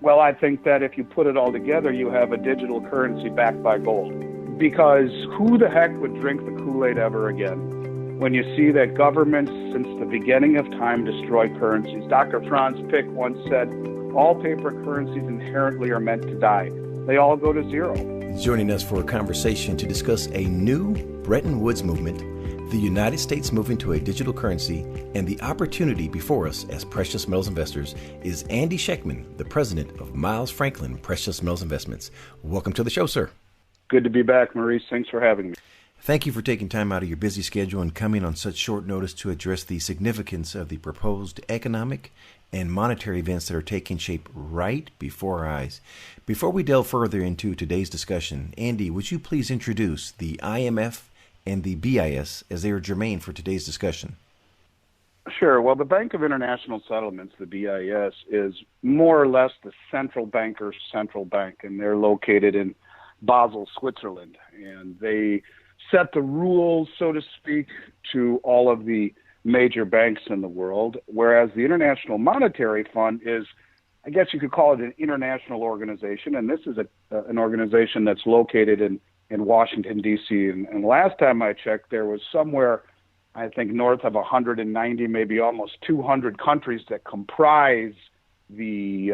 Well, I think that if you put it all together, you have a digital currency backed by gold. Because who the heck would drink the Kool-Aid ever again when you see that governments since the beginning of time destroy currencies? Dr. Franz Pick once said, all paper currencies inherently are meant to die. They all go to zero. Joining us for a conversation to discuss a new Bretton Woods movement, the United States moving to a digital currency, and the opportunity before us as precious metals investors is Andy Schectman, the president of Miles Franklin Precious Metals Investments. Welcome to the show, sir. Good to be back, Maurice. Thanks for having me. Thank you for taking time out of your busy schedule and coming on such short notice to address the significance of the proposed economic and monetary events that are taking shape right before our eyes. Before we delve further into today's discussion, Andy, would you please introduce the IMF and the BIS as they are germane for today's discussion? Sure. Well, the Bank of International Settlements, the BIS, is more or less the central banker's central bank, and they're located in Basel, Switzerland. And they set the rules, so to speak, to all of the major banks in the world, whereas the International Monetary Fund is, I guess you could call it an international organization, and this is an organization that's located in Washington, D.C. And last time I checked, there was somewhere, I think, north of 190, maybe almost 200 countries that comprise the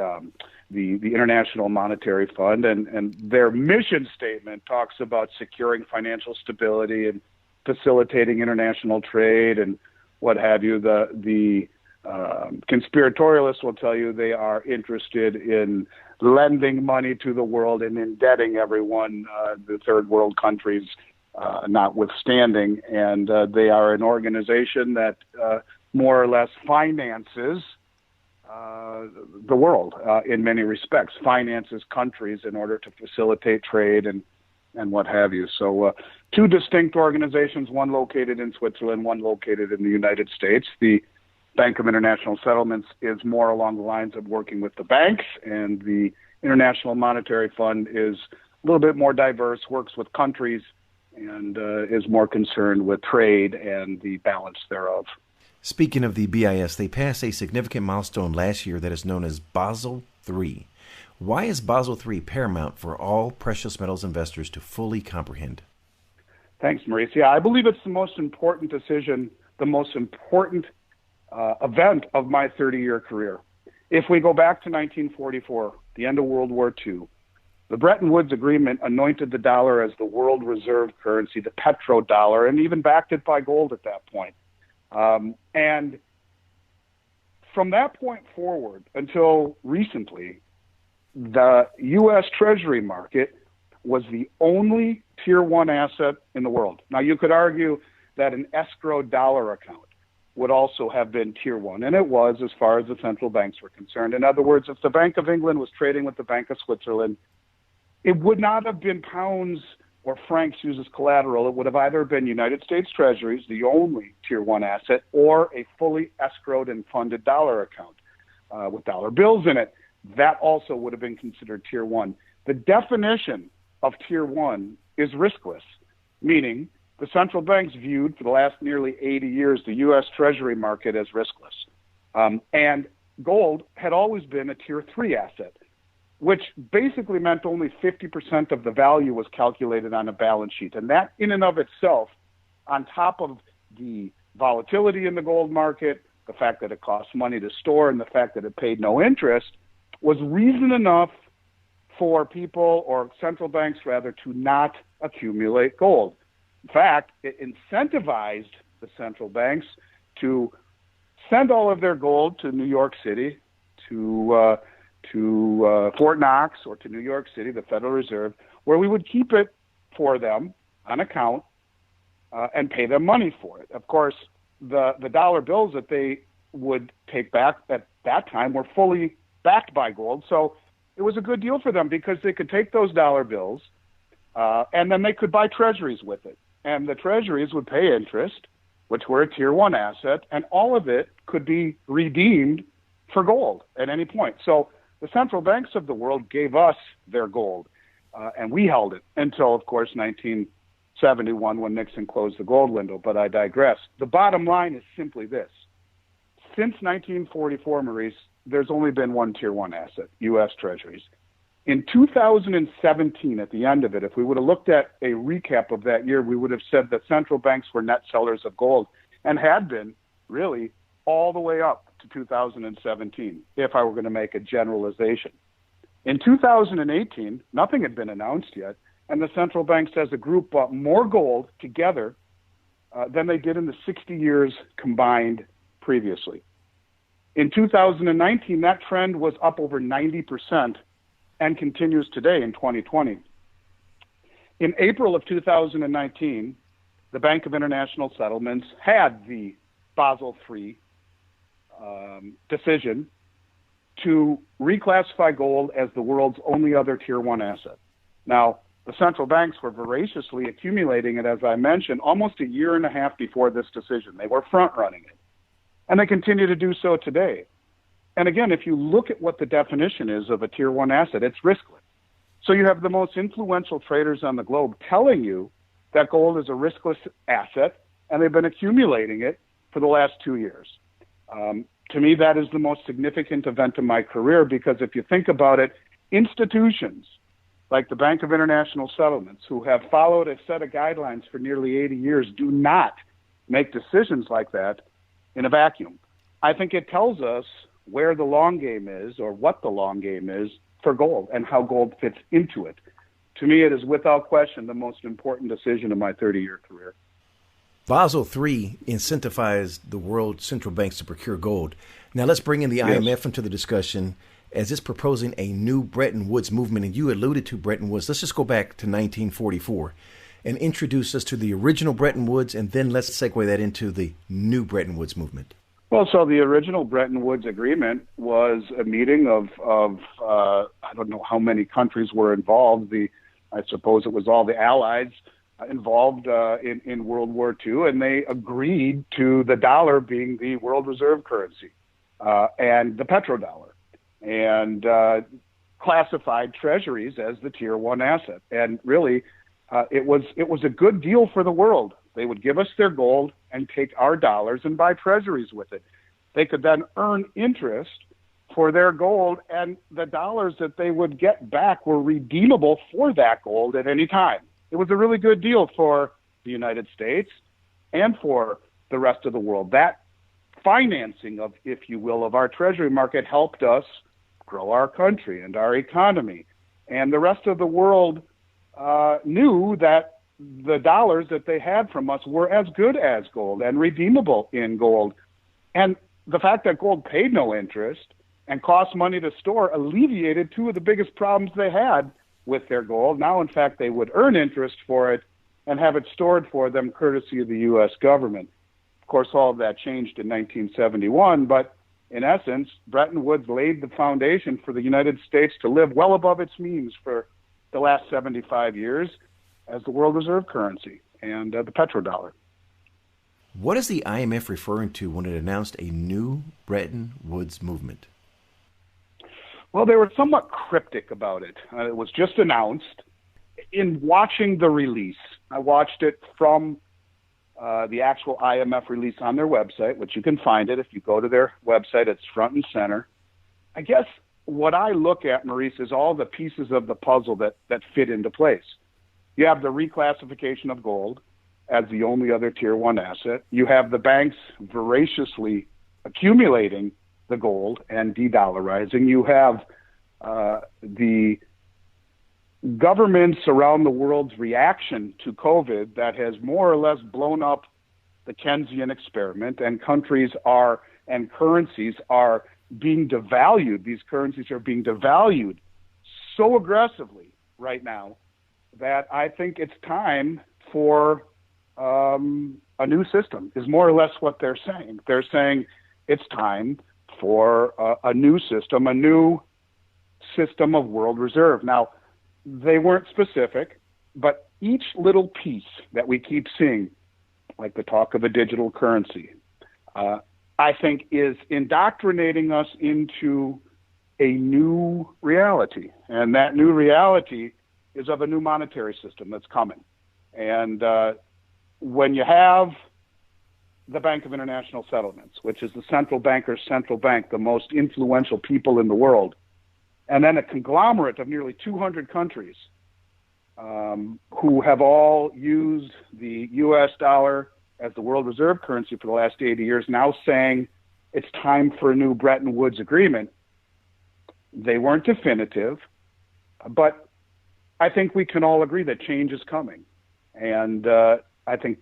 International Monetary Fund, and their mission statement talks about securing financial stability and facilitating international trade and what have you. The conspiratorialists will tell you they are interested in lending money to the world and indebting everyone, the third world countries notwithstanding. And they are an organization that more or less finances the world in many respects, finances countries in order to facilitate trade and what have you. So two distinct organizations, one located in Switzerland, one located in the United States. The Bank of International Settlements is more along the lines of working with the banks, and the International Monetary Fund is a little bit more diverse, works with countries, and is more concerned with trade and the balance thereof. Speaking of the BIS, they passed a significant milestone last year that is known as Basel III. Why is Basel III paramount for all precious metals investors to fully comprehend? Thanks, Maurice. Yeah, I believe it's the most important decision, the most important event of my 30-year career. If we go back to 1944, the end of World War II, the Bretton Woods Agreement anointed the dollar as the world reserve currency, the petrodollar, and even backed it by gold at that point. And from that point forward until recently, the U.S. Treasury market was the only Tier 1 asset in the world. Now, you could argue that an escrow dollar account would also have been Tier 1, and it was as far as the central banks were concerned. In other words, if the Bank of England was trading with the Bank of Switzerland, it would not have been pounds or francs used as collateral. It would have either been United States Treasuries, the only Tier 1 asset, or a fully escrowed and funded dollar account with dollar bills in it. That also would have been considered Tier 1. The definition of Tier 1 is riskless, meaning the central banks viewed for the last nearly 80 years the U.S. Treasury market as riskless. And gold had always been a Tier 3 asset, which basically meant only 50% of the value was calculated on a balance sheet. And that in and of itself, on top of the volatility in the gold market, the fact that it costs money to store, and the fact that it paid no interest, was reason enough for people, or central banks rather, to not accumulate gold. In fact, it incentivized the central banks to send all of their gold to New York City, to Fort Knox, or to New York City, the Federal Reserve, where we would keep it for them on account and pay them money for it. Of course, the dollar bills that they would take back at that time were fully backed by gold, so it was a good deal for them because they could take those dollar bills and then they could buy treasuries with it. And the treasuries would pay interest, which were a Tier 1 asset, and all of it could be redeemed for gold at any point. So the central banks of the world gave us their gold, and we held it until, of course, 1971 when Nixon closed the gold window, but I digress. The bottom line is simply this. Since 1944, Maurice, there's only been one tier one asset, U.S. Treasuries. In 2017, at the end of it, if we would have looked at a recap of that year, we would have said that central banks were net sellers of gold and had been really all the way up to 2017, if I were going to make a generalization. In 2018, nothing had been announced yet, and the central banks as a group bought more gold together than they did in the 60 years combined previously. In 2019, that trend was up over 90% and continues today in 2020. In April of 2019, the Bank of International Settlements had the Basel III decision to reclassify gold as the world's only other tier one asset. Now, the central banks were voraciously accumulating it, as I mentioned, almost a year and a half before this decision. They were front-running it, and they continue to do so today. And again, if you look at what the definition is of a tier one asset, it's riskless. So you have the most influential traders on the globe telling you that gold is a riskless asset, and they've been accumulating it for the last 2 years. To me, that is the most significant event in my career, because if you think about it, institutions like the Bank of International Settlements, who have followed a set of guidelines for nearly 80 years, do not make decisions like that in a vacuum. I think it tells us where the long game is, or what the long game is for gold and how gold fits into it. To me, it is without question the most important decision of my 30-year career. Basel III incentivized the world central banks to procure gold. Now let's bring in the IMF into the discussion, as it's proposing a new Bretton Woods movement. And you alluded to Bretton Woods. Let's just go back to 1944 and introduce us to the original Bretton Woods, and then let's segue that into the new Bretton Woods movement. Well, so the original Bretton Woods Agreement was a meeting of I don't know how many countries were involved. I suppose it was all the allies involved in World War II, and they agreed to the dollar being the world reserve currency and the petrodollar, and classified treasuries as the tier one asset. And really, it was a good deal for the world. They would give us their gold and take our dollars and buy treasuries with it. They could then earn interest for their gold, and the dollars that they would get back were redeemable for that gold at any time. It was a really good deal for the United States and for the rest of the world. That financing of, if you will, of our treasury market helped us grow our country and our economy. And the rest of the world knew that the dollars that they had from us were as good as gold and redeemable in gold. And the fact that gold paid no interest and cost money to store alleviated two of the biggest problems they had with their gold. Now, in fact, they would earn interest for it and have it stored for them courtesy of the U.S. government. Of course, all of that changed in 1971, but in essence, Bretton Woods laid the foundation for the United States to live well above its means for the last 75 years as the world reserve currency and the petrodollar. What is the IMF referring to when it announced a new Bretton Woods movement? Well, they were somewhat cryptic about it. It was just announced. In watching the release, I watched it from the actual IMF release on their website, which you can find it if you go to their website. It's front and center. I guess what I look at, Maurice, is all the pieces of the puzzle that fit into place. You have the reclassification of gold as the only other tier one asset. You have the banks voraciously accumulating the gold and de-dollarizing. You have the governments around the world's reaction to COVID that has more or less blown up the Keynesian experiment, and countries are and currencies are being devalued. These currencies are being devalued so aggressively right now that I think it's time for a new system, is more or less what they're saying. They're saying it's time for a new system of world reserve. Now, they weren't specific, but each little piece that we keep seeing, like the talk of a digital currency, I think is indoctrinating us into a new reality. And that new reality is of a new monetary system that's coming. And when you have the Bank of International Settlements, which is the central banker's central bank, the most influential people in the world, and then a conglomerate of nearly 200 countries who have all used the U.S. dollar as the world reserve currency for the last 80 years, now saying it's time for a new Bretton Woods agreement. They weren't definitive, but I think we can all agree that change is coming. And I think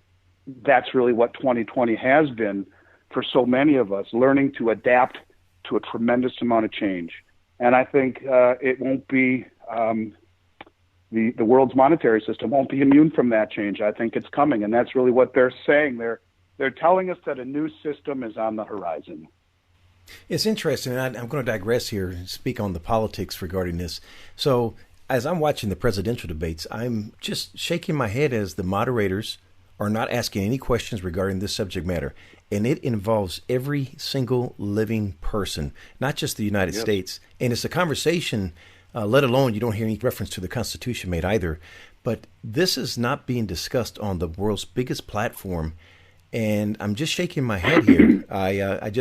that's really what 2020 has been for so many of us, learning to adapt to a tremendous amount of change. And I think it won't be, the world's monetary system won't be immune from that change. I think it's coming, and that's really what they're saying. They're telling us that a new system is on the horizon. It's interesting, and I'm going to digress here and speak on the politics regarding this. So as I'm watching the presidential debates, I'm just shaking my head as the moderators are not asking any questions regarding this subject matter. And it involves every single living person, not just the United States. And it's a conversation, let alone you don't hear any reference to the Constitution made either. But this is not being discussed on the world's biggest platform. And I'm just shaking my head here. I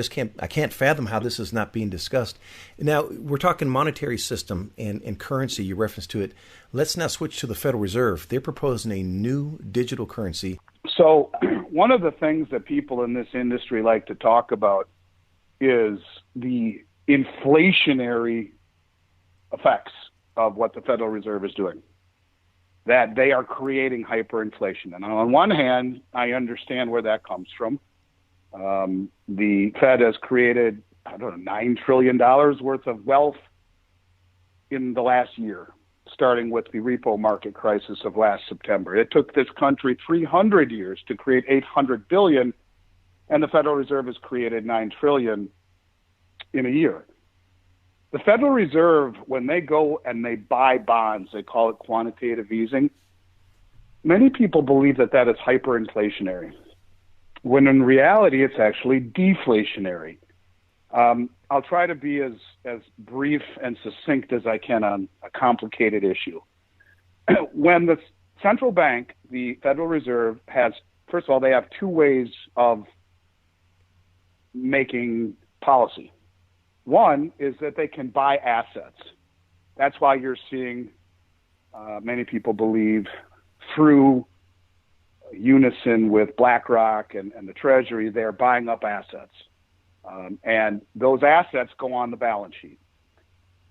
can't fathom how this is not being discussed. Now, we're talking monetary system and currency, you referenced to it. Let's now switch to the Federal Reserve. They're proposing a new digital currency. So one of the things that people in this industry like to talk about is the inflationary effects of what the Federal Reserve is doing, that they are creating hyperinflation. And on one hand, I understand where that comes from. The Fed has created, $9 trillion worth of wealth in the last year, starting with the repo market crisis of last September. It took this country 300 years to create 800 billion, and the Federal Reserve has created 9 trillion in a year. The Federal Reserve, when they go and they buy bonds, they call it quantitative easing. Many people believe that that is hyperinflationary, when in reality it's actually deflationary. I'll try to be as brief and succinct as I can on a complicated issue. When the central bank, the Federal Reserve, has, first of all, they have two ways of making policy. One is that they can buy assets. That's why you're seeing, many people believe, through unison with BlackRock and the Treasury, they're buying up assets. And those assets go on the balance sheet.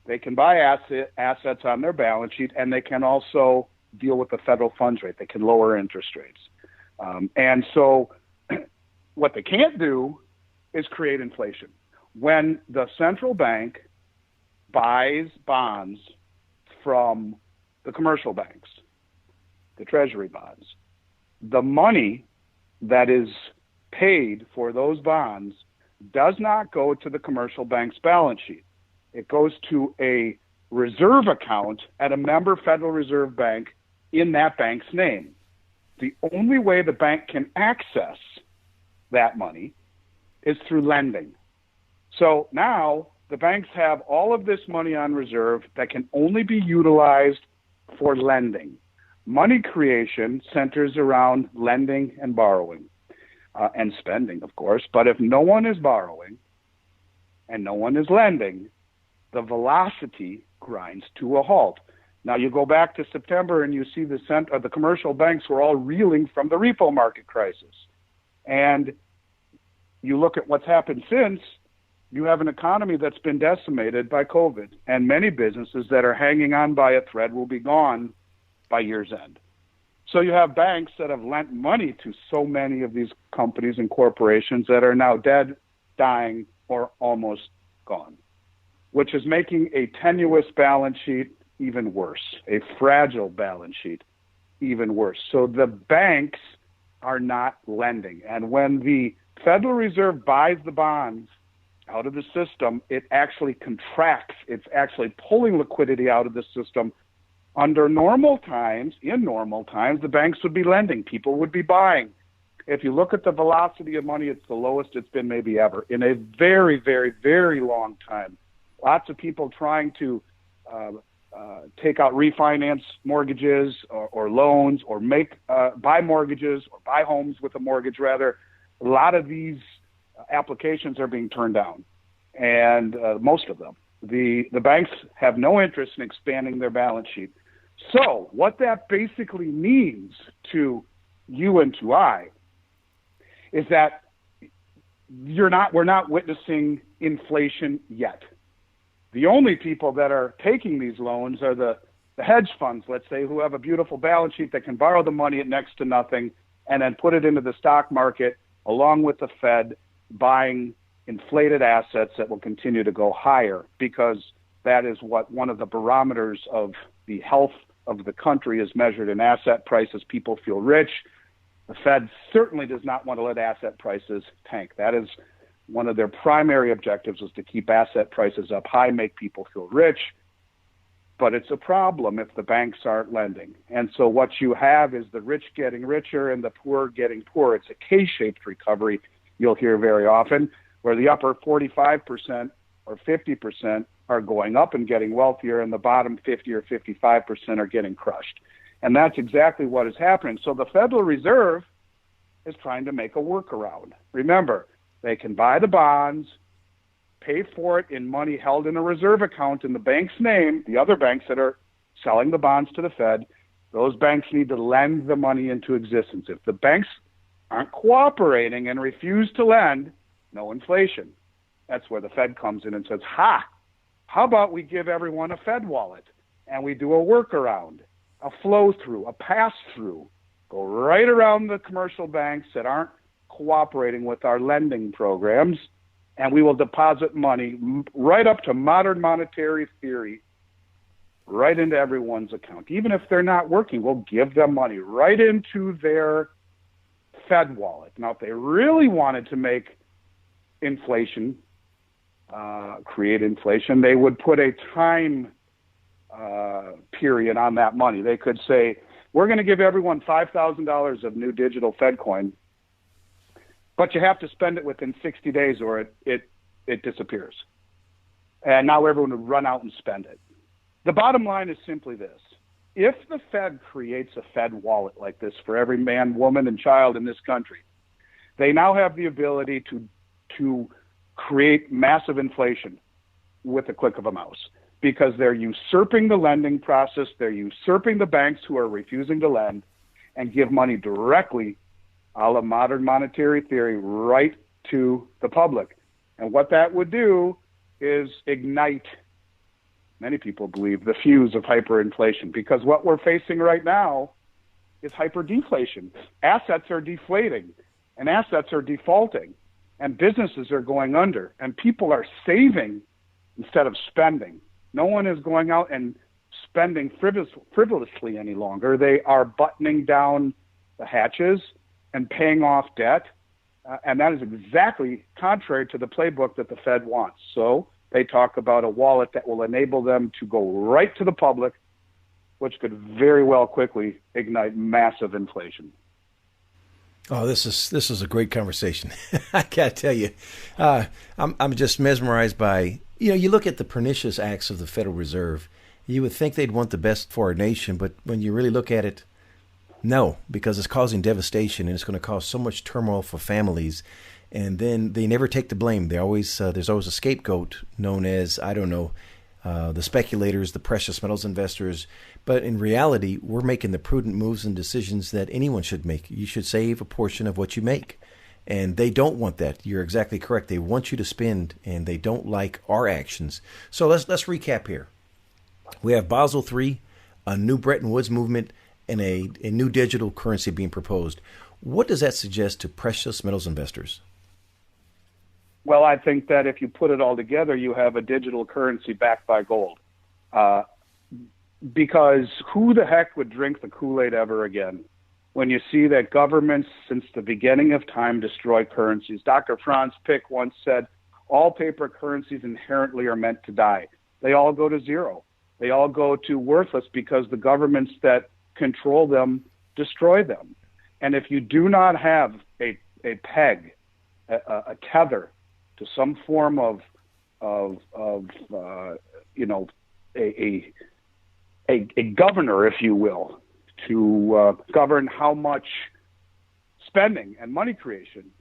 They can buy assets on their balance sheet, and they can also deal with the federal funds rate. They can lower interest rates. And so what they can't do is create inflation. When the central bank buys bonds from the commercial banks, the Treasury bonds, the money that is paid for those bonds does not go to the commercial bank's balance sheet. It goes to a reserve account at a member Federal Reserve Bank in that bank's name. The only way the bank can access that money is through lending. So now the banks have all of this money on reserve that can only be utilized for lending. Money creation centers around lending and borrowing. And spending, of course. But if no one is borrowing and no one is lending, the velocity grinds to a halt. Now, you go back to September and you see the commercial banks were all reeling from the repo market crisis. And you look at what's happened since, you have an economy that's been decimated by COVID. And many businesses that are hanging on by a thread will be gone by year's end. So you have banks that have lent money to so many of these companies and corporations that are now dead, dying, or almost gone, which is making a tenuous balance sheet even worse, a fragile balance sheet even worse. So the banks are not lending. And when the Federal Reserve buys the bonds out of the system, it actually contracts. It's actually pulling liquidity out of the system. Under normal times, the banks would be lending. People would be buying. If you look at the velocity of money, it's the lowest it's been maybe ever in a very, very, very long time. Lots of people trying to take out refinance mortgages or loans or buy mortgages or buy homes with a mortgage rather. a lot of these applications are being turned down, and most of them. The banks have no interest in expanding their balance sheet. So what that basically means to you and to I is that we're not witnessing inflation yet. The only people that are taking these loans are the hedge funds, let's say, who have a beautiful balance sheet that can borrow the money at next to nothing and then put it into the stock market along with the Fed, buying inflated assets that will continue to go higher, because that is what one of the barometers of the health of the country is measured in asset prices. People feel rich. The Fed certainly does not want to let asset prices tank. That is one of their primary objectives, is to keep asset prices up high, make people feel rich. But it's a problem if the banks aren't lending. And so what you have is the rich getting richer and the poor getting poorer. It's a K-shaped recovery you'll hear very often, where the upper 45% or 50% are going up and getting wealthier, and the bottom 50 or 55% are getting crushed. And that's exactly what is happening. So the Federal Reserve is trying to make a workaround. Remember, they can buy the bonds, pay for it in money held in a reserve account in the bank's name. The other banks that are selling the bonds to the Fed, those banks need to lend the money into existence. If the banks aren't cooperating and refuse to lend, no inflation. That's where the Fed comes in and says, how about we give everyone a Fed wallet and we do a workaround, a flow-through, a pass-through, go right around the commercial banks that aren't cooperating with our lending programs, and we will deposit money right up to modern monetary theory, right into everyone's account. Even if they're not working, we'll give them money right into their Fed wallet. Now, if they really wanted to make inflation, create inflation, they would put a time period on that money. They could say, we're going to give everyone $5,000 of new digital Fed coin, but you have to spend it within 60 days or it disappears. And now everyone would run out and spend it. The bottom line is simply this. If the Fed creates a Fed wallet like this for every man, woman, and child in this country, they now have the ability to create massive inflation with a click of a mouse, because they're usurping the lending process, they're usurping the banks who are refusing to lend, and give money directly, a la modern monetary theory, right to the public. And what that would do is ignite, many people believe, the fuse of hyperinflation, because what we're facing right now is hyperdeflation. Assets are deflating, and assets are defaulting, and businesses are going under, and people are saving instead of spending. No one is going out and spending frivolously any longer. They are buttoning down the hatches and paying off debt, and that is exactly contrary to the playbook that the Fed wants. So they talk about a wallet that will enable them to go right to the public, which could very well quickly ignite massive inflation. Oh, this is a great conversation. I gotta tell you, I'm just mesmerized by, you look at the pernicious acts of the Federal Reserve. You would think they'd want the best for our nation, but when you really look at it, no, because it's causing devastation and it's going to cause so much turmoil for families. And then they never take the blame. There's always a scapegoat known as, the speculators, the precious metals investors. But in reality, we're making the prudent moves and decisions that anyone should make. You should save a portion of what you make. And they don't want that. You're exactly correct. They want you to spend, and they don't like our actions. So let's recap here. We have Basel III, a new Bretton Woods Movement, and a new digital currency being proposed. What does that suggest to precious metals investors? Well, I think that if you put it all together, you have a digital currency backed by gold. Because who the heck would drink the Kool-Aid ever again when you see that governments since the beginning of time destroy currencies? Dr. Franz Pick once said, all paper currencies inherently are meant to die. They all go to zero. They all go to worthless because the governments that control them destroy them. And if you do not have a peg, a tether to some form of a governor, if you will, to govern how much spending and money creation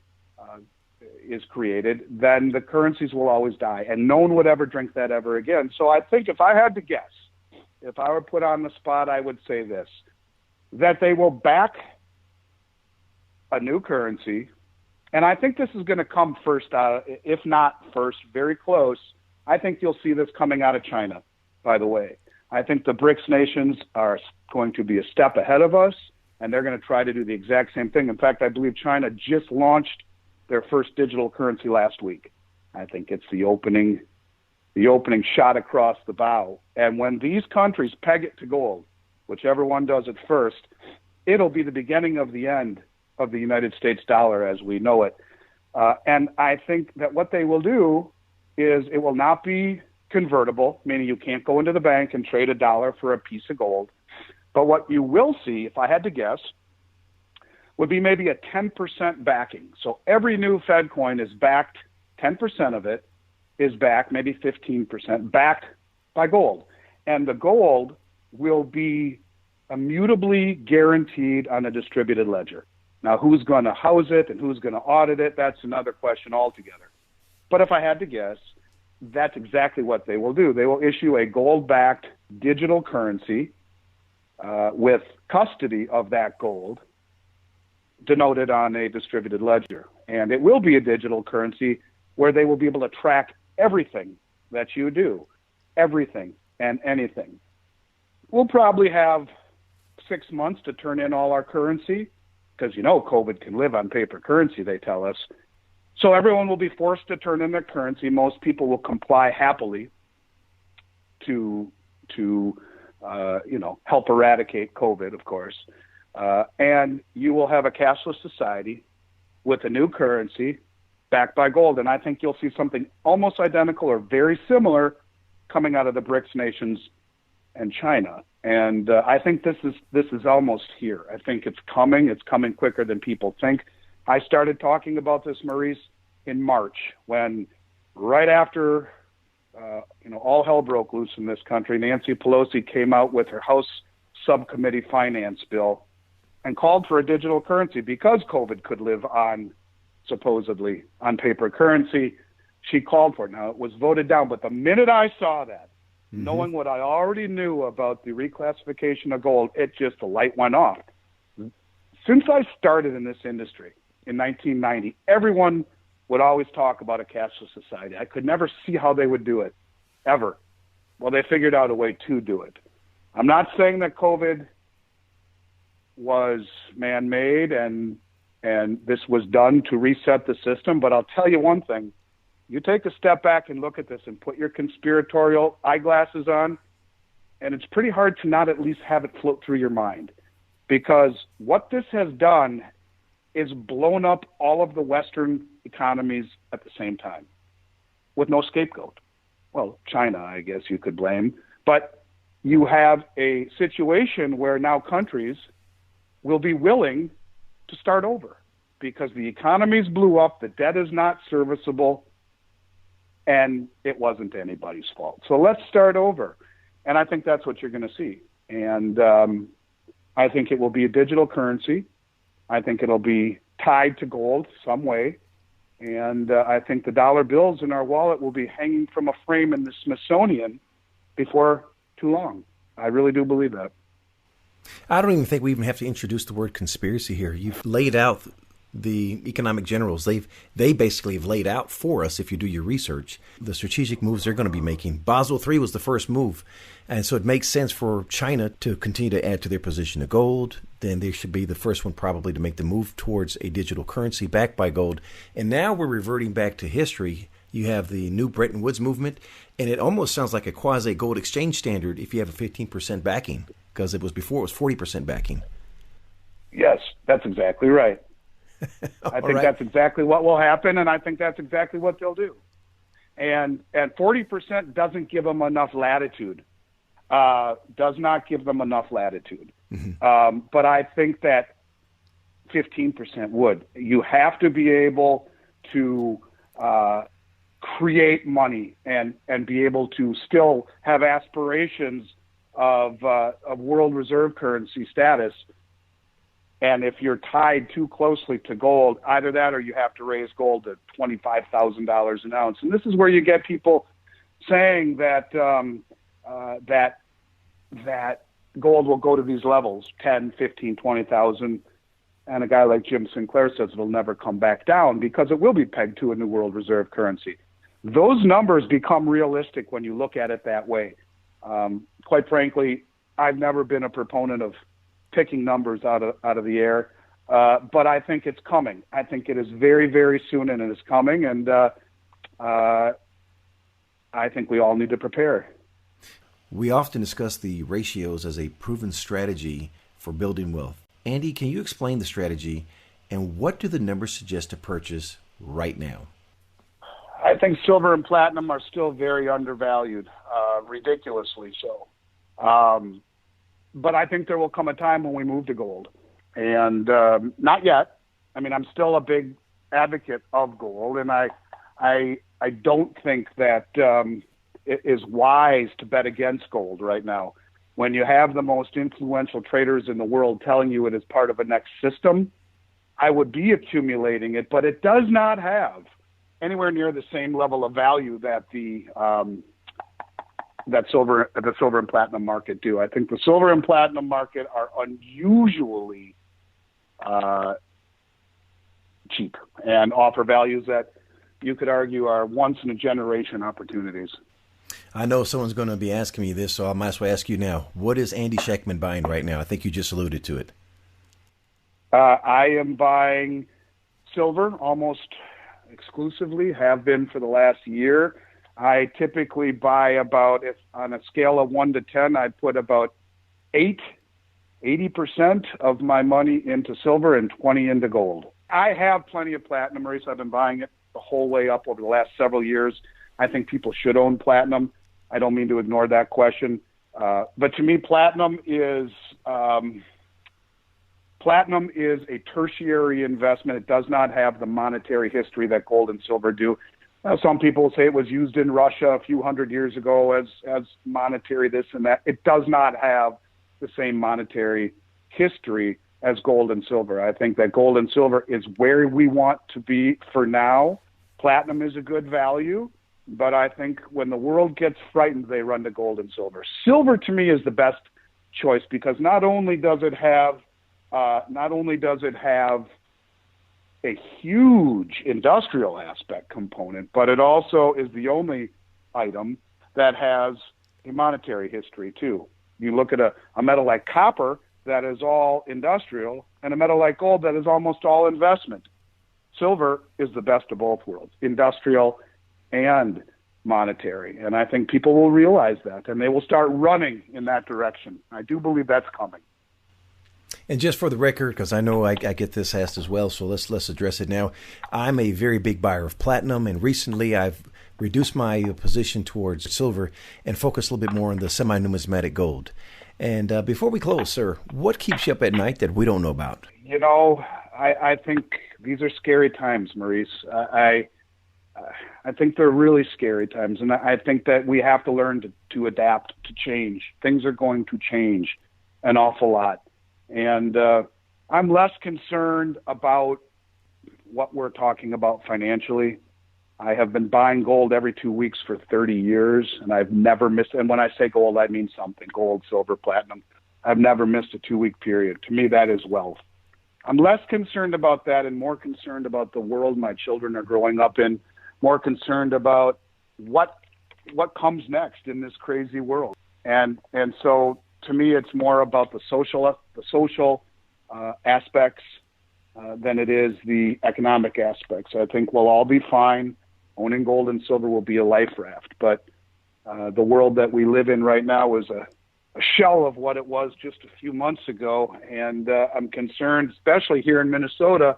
is created, then the currencies will always die, and no one would ever drink that ever again. So I think if I had to guess, if I were put on the spot, I would say this, that they will back a new currency, and I think this is going to come first, if not first, very close. I think you'll see this coming out of China, by the way. I think the BRICS nations are going to be a step ahead of us, and they're going to try to do the exact same thing. In fact, I believe China just launched their first digital currency last week. I think it's the opening shot across the bow. And when these countries peg it to gold, whichever one does it first, it'll be the beginning of the end of the United States dollar as we know it. And I think that what they will do is it will not be convertible, meaning you can't go into the bank and trade a dollar for a piece of gold. But what you will see, if I had to guess, would be maybe a 10% backing. So every new Fed coin is backed, 10% of it is backed, maybe 15%, backed by gold. And the gold will be immutably guaranteed on a distributed ledger. Now, who's going to house it and who's going to audit it, that's another question altogether. But if I had to guess, that's exactly what they will do. They will issue a gold-backed digital currency with custody of that gold denoted on a distributed ledger. And it will be a digital currency where they will be able to track everything that you do, everything and anything. We'll probably have 6 months to turn in all our currency because, COVID can live on paper currency, they tell us. So everyone will be forced to turn in their currency. Most people will comply happily to help eradicate COVID, of course. And you will have a cashless society with a new currency backed by gold. And I think you'll see something almost identical or very similar coming out of the BRICS nations and China. And I think this is almost here. I think it's coming. It's coming quicker than people think. I started talking about this, Maurice, in March, when right after all hell broke loose in this country, Nancy Pelosi came out with her House Subcommittee Finance bill and called for a digital currency because COVID could live on, supposedly, on paper currency. She called for it. Now, it was voted down, but the minute I saw that, knowing what I already knew about the reclassification of gold, the light went off. Since I started in this industry in 1990, everyone would always talk about a cashless society. I could never see how they would do it, ever. Well, they figured out a way to do it. I'm not saying that COVID was man-made and this was done to reset the system, but I'll tell you one thing. You take a step back and look at this and put your conspiratorial eyeglasses on, and it's pretty hard to not at least have it float through your mind. Because what this has done is blown up all of the Western economies at the same time with no scapegoat. Well, China, I guess you could blame. But you have a situation where now countries will be willing to start over because the economies blew up, the debt is not serviceable, and it wasn't anybody's fault. So let's start over. And I think that's what you're going to see. And I think it will be a digital currency. I think it'll be tied to gold some way. And I think the dollar bills in our wallet will be hanging from a frame in the Smithsonian before too long. I really do believe that. I don't even think we even have to introduce the word conspiracy here. You've laid out the economic generals. They basically have laid out for us, if you do your research, the strategic moves they're going to be making. Basel III was the first move. And so it makes sense for China to continue to add to their position of gold. Then they should be the first one probably to make the move towards a digital currency backed by gold. And now we're reverting back to history. You have the new Bretton Woods Movement, and it almost sounds like a quasi-gold exchange standard if you have a 15% backing, because it was 40% backing. Yes, that's exactly right. I think that's exactly what will happen, and I think that's exactly what they'll do. And 40% doesn't give them enough latitude, does not give them enough latitude. Mm-hmm. But I think that 15% would. You have to be able to create money and be able to still have aspirations of world reserve currency status And if you're tied too closely to gold, either that or you have to raise gold to $25,000 an ounce. And this is where you get people saying that that gold will go to these levels, 10, 15, 20,000. And a guy like Jim Sinclair says it'll never come back down because it will be pegged to a new world reserve currency. Those numbers become realistic when you look at it that way. Quite frankly, I've never been a proponent of picking numbers out of the air, but I think it's coming. I think it is very, very soon, and it is coming, and I think we all need to prepare. We often discuss the ratios as a proven strategy for building wealth. Andy, can you explain the strategy, and what do the numbers suggest to purchase right now? I think silver and platinum are still very undervalued, ridiculously so. But I think there will come a time when we move to gold. And not yet. I mean, I'm still a big advocate of gold, and I don't think that it is wise to bet against gold right now. When you have the most influential traders in the world telling you it is part of a next system, I would be accumulating it, but it does not have anywhere near the same level of value that the silver and platinum market do. I think the silver and platinum market are unusually cheap and offer values that you could argue are once in a generation opportunities. I know someone's going to be asking me this, so I might as well ask you now. What is Andy Schectman buying right now? I think you just alluded to it. I am buying silver almost exclusively, have been for the last year. I typically buy about, if on a scale of 1 to 10, I'd put about 80% of my money into silver and 20 into gold. I have plenty of platinum, Maurice. I've been buying it the whole way up over the last several years. I think people should own platinum. I don't mean to ignore that question. But to me, platinum is a tertiary investment. It does not have the monetary history that gold and silver do. Some people say it was used in Russia a few hundred years ago as monetary this and that. It does not have the same monetary history as gold and silver. I think that gold and silver is where we want to be for now. Platinum is a good value, but I think when the world gets frightened, they run to gold and silver. Silver to me is the best choice because not only does it have a huge industrial aspect component, but it also is the only item that has a monetary history too. You look at a metal like copper that is all industrial and a metal like gold that is almost all investment. Silver is the best of both worlds, industrial and monetary. And I think people will realize that and they will start running in that direction. I do believe that's coming. And just for the record, because I know I get this asked as well, so let's address it now. I'm a very big buyer of platinum, and recently I've reduced my position towards silver and focused a little bit more on the semi-numismatic gold. And before we close, sir, what keeps you up at night that we don't know about? You know, I think these are scary times, Maurice. I think they're really scary times, and I think that we have to learn to adapt, to change. Things are going to change an awful lot. And I'm less concerned about what we're talking about financially. I have been buying gold every 2 weeks for 30 years, and I've never missed. And when I say gold, I mean something: gold, silver, platinum. I've never missed a 2-week period. To me, that is wealth. I'm less concerned about that and more concerned about the world my children are growing up in, more concerned about what comes next in this crazy world. And so to me, it's more about the social aspects than it is the economic aspects. I think we'll all be fine. Owning gold and silver will be a life raft, but the world that we live in right now is a shell of what it was just a few months ago, and I'm concerned, especially here in Minnesota.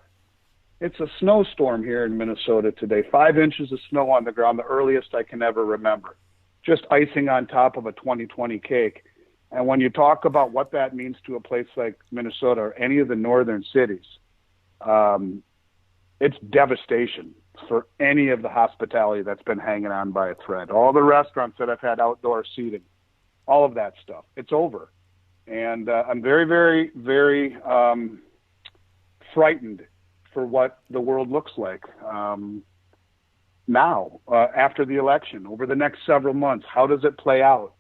It's a snowstorm here in Minnesota today, 5 inches of snow on the ground, the earliest I can ever remember, just icing on top of a 2020 cake. And when you talk about what that means to a place like Minnesota or any of the northern cities, it's devastation for any of the hospitality that's been hanging on by a thread. All the restaurants that have had outdoor seating, all of that stuff, it's over. And I'm very, very, very frightened for what the world looks like now, after the election, over the next several months. How does it play out?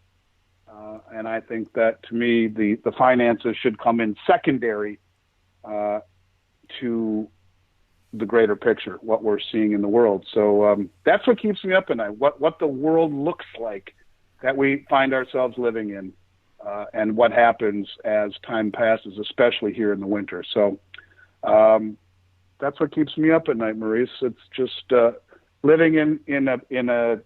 And I think that, to me, the finances should come in secondary to the greater picture, what we're seeing in the world. So that's what keeps me up at night, what the world looks like that we find ourselves living in, and what happens as time passes, especially here in the winter. So that's what keeps me up at night, Maurice. It's just living in the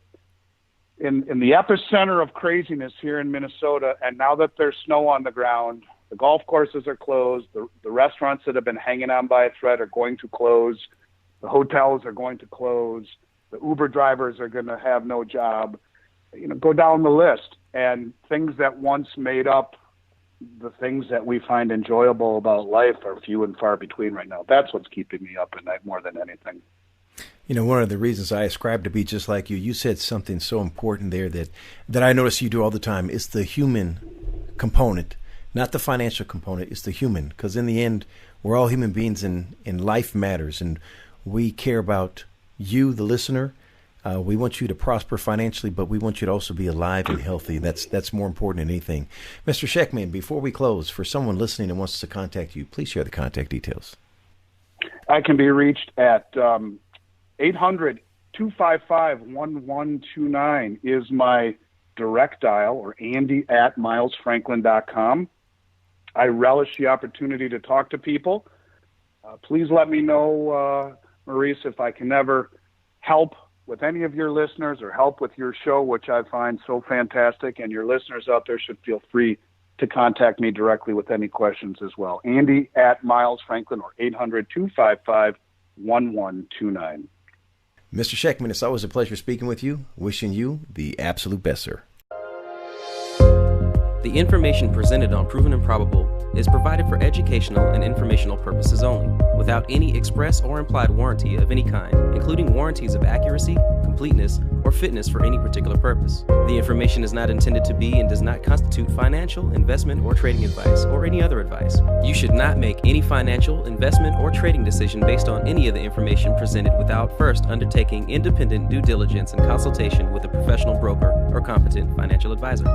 epicenter of craziness here in Minnesota, and now that there's snow on the ground, the golf courses are closed, the restaurants that have been hanging on by a thread are going to close, the hotels are going to close, the Uber drivers are going to have no job. Go down the list, and things that once made up the things that we find enjoyable about life are few and far between right now. That's what's keeping me up at night more than anything. One of the reasons I ascribe to be just like you, you said something so important there that I notice you do all the time. It's the human component, not the financial component. It's the human, because in the end, we're all human beings, and life matters, and we care about you, the listener. We want you to prosper financially, but we want you to also be alive and healthy. That's more important than anything. Mr. Schectman, before we close, for someone listening and wants to contact you, please share the contact details. I can be reached at 800-255-1129 is my direct dial, or Andy@milesfranklin.com. I relish the opportunity to talk to people. Please let me know, Maurice, if I can ever help with any of your listeners or help with your show, which I find so fantastic, and your listeners out there should feel free to contact me directly with any questions as well. Andy@milesfranklin, or 800-255-1129. Mr. Schectman, it's always a pleasure speaking with you. Wishing you the absolute best, sir. The information presented on Proven and Probable is provided for educational and informational purposes only, without any express or implied warranty of any kind, including warranties of accuracy, completeness, or fitness for any particular purpose. The information is not intended to be and does not constitute financial, investment, or trading advice, or any other advice. You should not make any financial, investment, or trading decision based on any of the information presented without first undertaking independent due diligence and consultation with a professional broker or competent financial advisor.